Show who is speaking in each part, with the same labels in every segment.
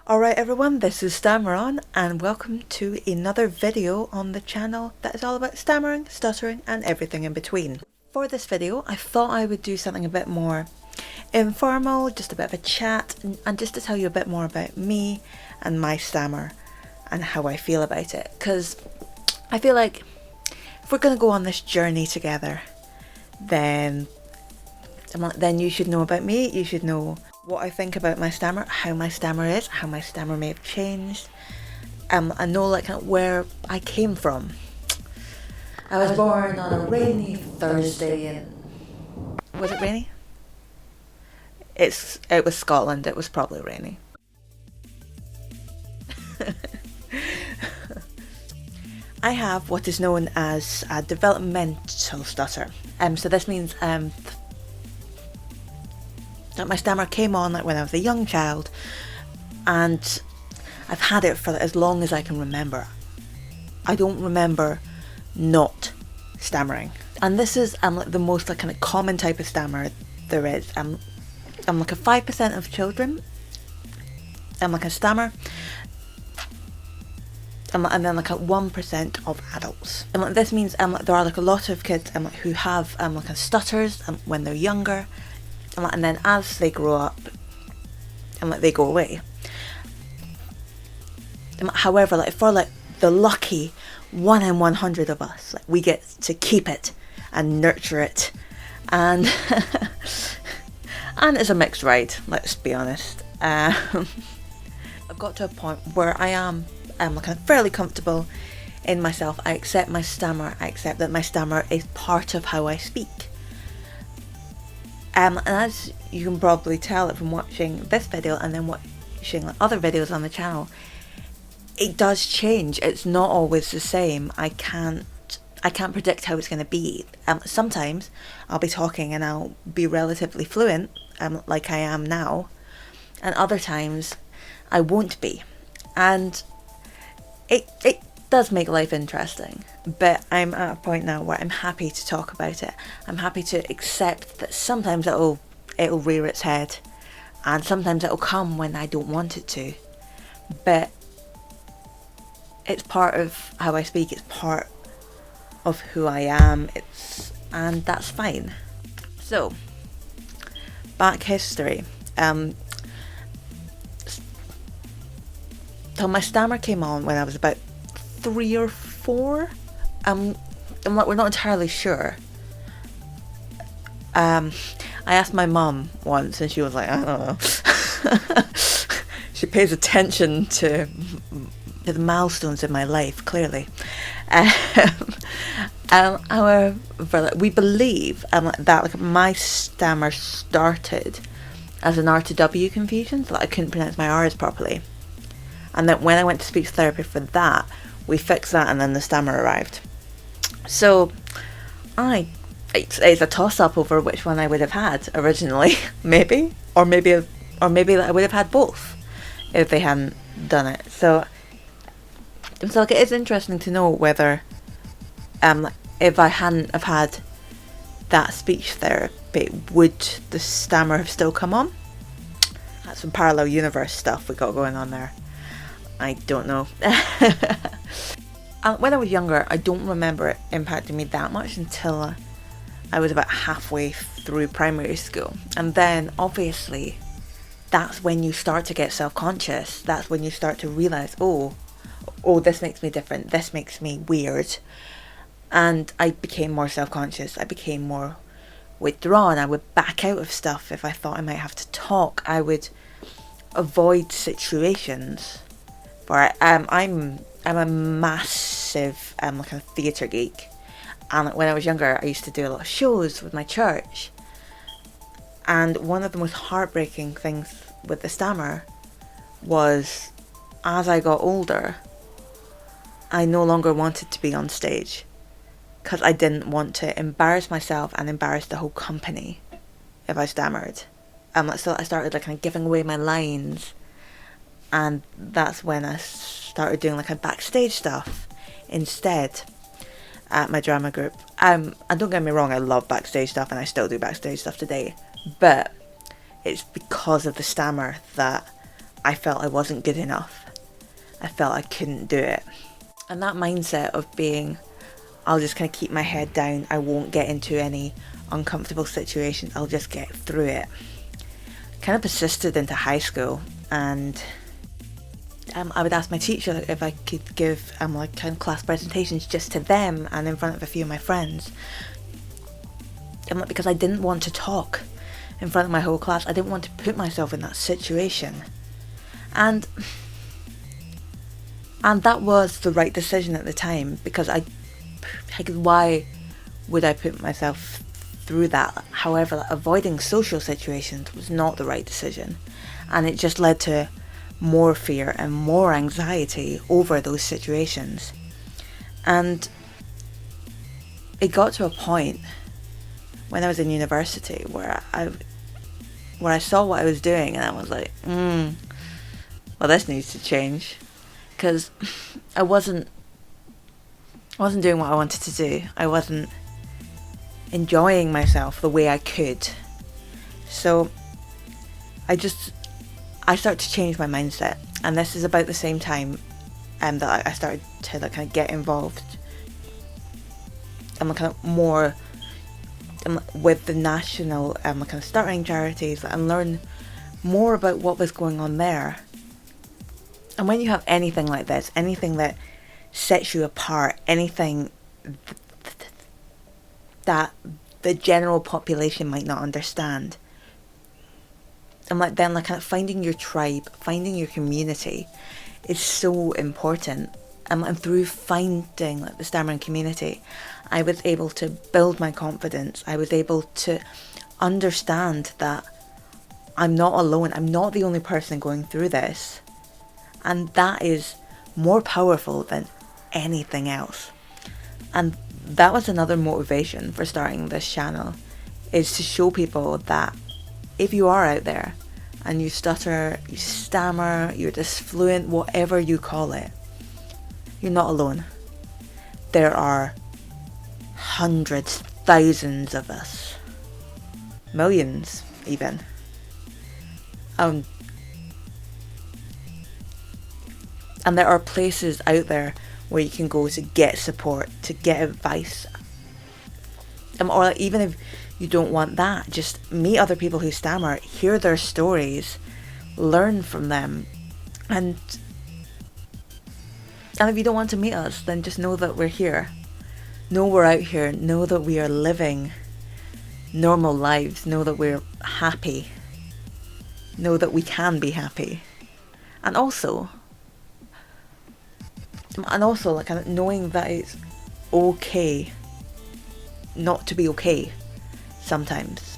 Speaker 1: Alright everyone, this is StammerOn and welcome to another video on the channel that is all about stammering, stuttering and everything in between. For this video I thought I would do something a bit more informal, just a bit of a chat and just to tell you a bit more about me and my stammer and how I feel about it, because I feel like if we're going to go on this journey together then you should know about me, you should know what I think about my stammer, how my stammer is, how my stammer may have changed. I know like where I came from. I was born on a rainy Thursday in... Was it rainy? It was Scotland, it was probably rainy. I have what is known as a developmental stutter. So this means that my stammer came on like when I was a young child, and I've had it for as long as I can remember. I don't remember not stammering, and this is like the most like kind of common type of stammer there is. I'm like a 5% of children. I'm like a stammer. And then like a 1% of adults. And like this means like there are like a lot of kids like who have like a stutters when they're younger. And then as they grow up, like they go away. However, like for like the lucky 1 in 100 of us, like we get to keep it and nurture it, and and it's a mixed ride. Let's be honest. I've got to a point where I am like I'm fairly comfortable in myself. I accept my stammer. I accept that my stammer is part of how I speak. And as you can probably tell from watching this video and then watching like other videos on the channel, it does change. It's not always the same. I can't predict how it's going to be. Sometimes I'll be talking and I'll be relatively fluent, like I am now, and other times I won't be. And it does make life interesting, but I'm at a point now where I'm happy to talk about it. I'm happy to accept that sometimes it'll rear its head, and sometimes it'll come when I don't want it to, but it's part of how I speak, it's part of who I am, and that's fine. So, back history. So my stammer came on when I was about 3 or 4. We're not entirely sure. I asked my mum once and she was like, I don't know. She pays attention to the milestones in my life, clearly. However, we believe that like my stammer started as an R to W confusion, so that I couldn't pronounce my R's properly. And then when I went to speech therapy for that, we fixed that and then the stammer arrived. So it's a toss-up over which one I would have had originally. maybe that I would have had both if they hadn't done it. So like it is interesting to know whether if I hadn't have had that speech therapy, would the stammer have still come on? That's some parallel universe stuff we got going on there. I don't know. When I was younger, I don't remember it impacting me that much until I was about halfway through primary school. And then obviously that's when you start to get self-conscious. That's when you start to realise, oh, this makes me different, this makes me weird. And I became more self-conscious, I became more withdrawn. I would back out of stuff if I thought I might have to talk. I would avoid situations. But I'm a massive like a theatre geek, and when I was younger I used to do a lot of shows with my church, and one of the most heartbreaking things with the stammer was as I got older I no longer wanted to be on stage because I didn't want to embarrass myself and embarrass the whole company if I stammered. So I started like kind of giving away my lines. And that's when I started doing like a backstage stuff instead at my drama group. And don't get me wrong, I love backstage stuff and I still do backstage stuff today. But it's because of the stammer that I felt I wasn't good enough. I felt I couldn't do it. And that mindset of being, I'll just kind of keep my head down, I won't get into any uncomfortable situations, I'll just get through it, kind of persisted into high school. And I would ask my teacher if I could give like kind of class presentations just to them and in front of a few of my friends. Because I didn't want to talk in front of my whole class. I didn't want to put myself in that situation. And that was the right decision at the time, because why would I put myself through that? However, avoiding social situations was not the right decision, and it just led to more fear and more anxiety over those situations. And it got to a point when I was in university where I saw what I was doing, and I was like, well, this needs to change, because I wasn't doing what I wanted to do. I wasn't enjoying myself the way I could. So I started to change my mindset, and this is about the same time that I started to kind of get involved. I'm kind of more with the national kind of Stuttering charities, and learn more about what was going on there. And when you have anything like this, anything that sets you apart, anything that the general population might not understand, and then kind of finding your tribe, finding your community is so important. And through finding the stammering community, I was able to build my confidence. I was able to understand that I'm not alone. I'm not the only person going through this. And that is more powerful than anything else. And that was another motivation for starting this channel, is to show people that if you are out there and you stutter, you stammer, you're disfluent, whatever you call it, you're not alone. There are hundreds, thousands of us, millions even. And there are places out there where you can go to get support, to get advice. Or even if you don't want that, just meet other people who stammer, hear their stories, learn from them. And if you don't want to meet us, then just know that we're here. Know we're out here. Know that we are living normal lives. Know that we're happy. Know that we can be happy. And also kind of knowing that it's okay not to be okay sometimes.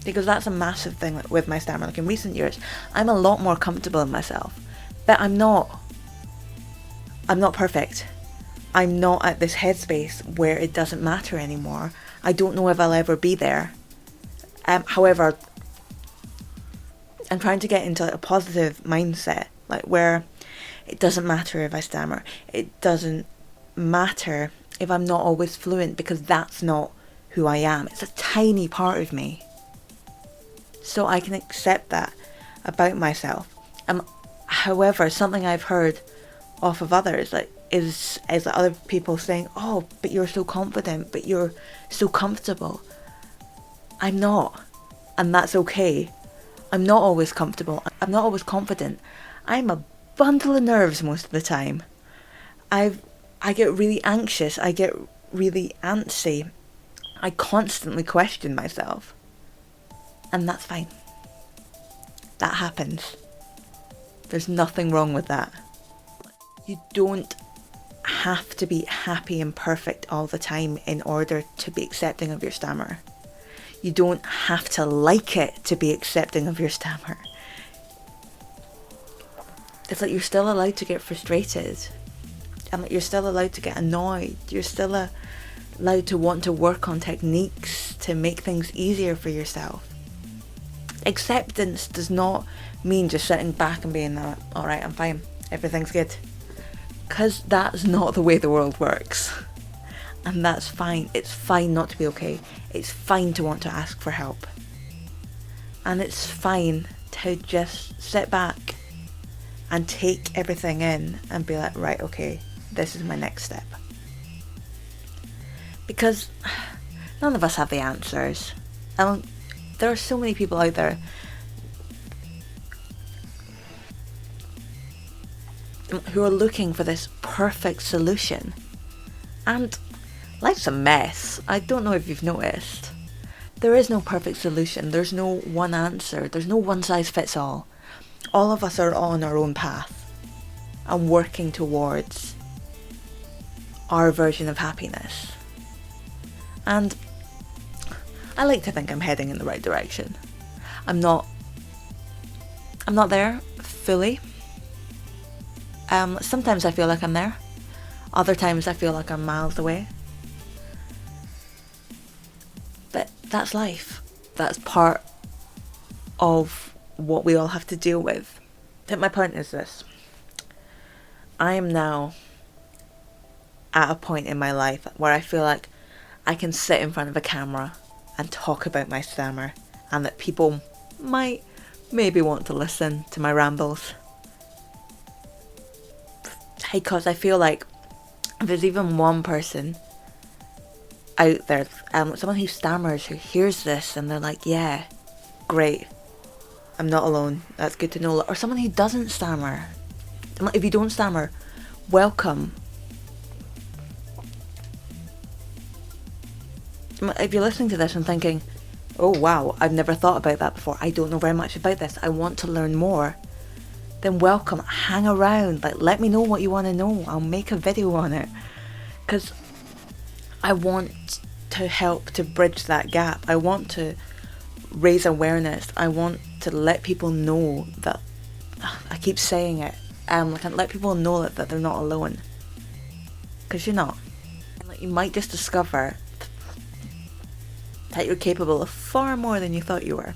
Speaker 1: Because that's a massive thing with my stammer. In recent years, I'm a lot more comfortable in myself. But I'm not perfect. I'm not at this headspace where it doesn't matter anymore. I don't know if I'll ever be there. However, I'm trying to get into a positive mindset, where it doesn't matter if I stammer. It doesn't matter if I'm not always fluent, because that's not who I am. It's a tiny part of me. So I can accept that about myself. However, something I've heard off of others is other people saying, "Oh, but you're so confident, but you're so comfortable." I'm not, and that's okay. I'm not always comfortable. I'm not always confident. I'm a bundle of nerves most of the time. I get really anxious. I get really antsy. I constantly question myself. And that's fine. That happens. There's nothing wrong with that. You don't have to be happy and perfect all the time in order to be accepting of your stammer. You don't have to like it to be accepting of your stammer. It's you're still allowed to get frustrated. And you're still allowed to get annoyed. You're still allowed to want to work on techniques to make things easier for yourself. Acceptance does not mean just sitting back and being alright, I'm fine, everything's good. Because that's not the way the world works. And that's fine. It's fine not to be okay. It's fine to want to ask for help. And it's fine to just sit back and take everything in and be like, right, okay, this is my next step. Because none of us have the answers. There are so many people out there who are looking for this perfect solution. And life's a mess. I don't know if you've noticed. There is no perfect solution. There's no one answer. There's no one size fits all. All of us are on our own path and working towards our version of happiness. And I like to think I'm heading in the right direction. I'm not there fully. Sometimes I feel like I'm there. Other times I feel like I'm miles away. But that's life. That's part of what we all have to deal with. But my point is this. I am now at a point in my life where I feel like I can sit in front of a camera and talk about my stammer, and that people might maybe want to listen to my rambles. Because I feel like if there's even one person out there, someone who stammers, who hears this and they're like, yeah, great, I'm not alone, that's good to know. Or someone who doesn't stammer. If you don't stammer, welcome. If you're listening to this and thinking, oh wow, I've never thought about that before, I don't know very much about this, I want to learn more, then welcome, hang around, like, let me know what you want to know, I'll make a video on it. Because I want to help to bridge that gap. I want to raise awareness. I want to let people know that, I keep saying it, let people know that they're not alone. Because you're not. Like, you might just discover that you're capable of far more than you thought you were.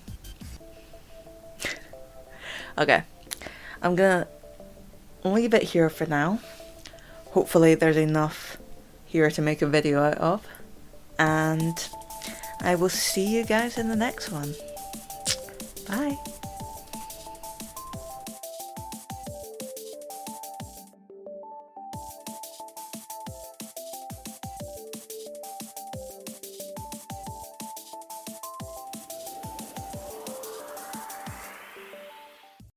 Speaker 1: Okay, I'm gonna leave it here for now. Hopefully there's enough here to make a video out of. And I will see you guys in the next one. Bye.